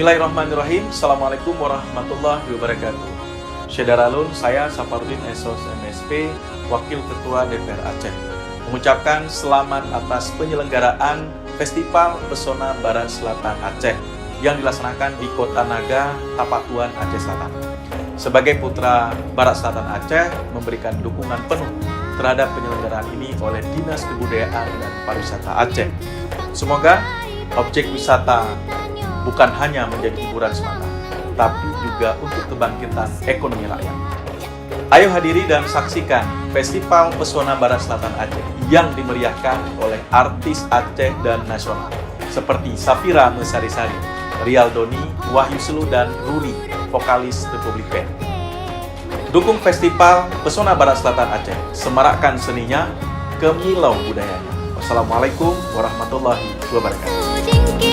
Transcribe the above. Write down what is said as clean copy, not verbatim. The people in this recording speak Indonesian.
Bismillahirrahmanirrahim. Assalamualaikum warahmatullahi wabarakatuh. Syederalun, saya Saparudin Esos MSP, Wakil Ketua DPR Aceh, mengucapkan selamat atas penyelenggaraan Festival Pesona Barat Selatan Aceh yang dilaksanakan di Kota Naga, Tapatuan, Aceh Selatan. Sebagai putra Barat Selatan Aceh, memberikan dukungan penuh terhadap penyelenggaraan ini oleh Dinas Kebudayaan dan Pariwisata Aceh. Semoga objek wisata bukan hanya menjadi hiburan semata, tapi juga untuk kebangkitan ekonomi rakyat. Ayo hadiri dan saksikan Festival Pesona Barat Selatan Aceh yang dimeriahkan oleh artis Aceh dan nasional seperti Safira Mesarisari, Rial Doni, Wahyu Selu, dan Ruli, vokalis Republik Band. Dukung Festival Pesona Barat Selatan Aceh, semarakkan seninya, kemilau budayanya. Wassalamualaikum warahmatullahi wabarakatuh.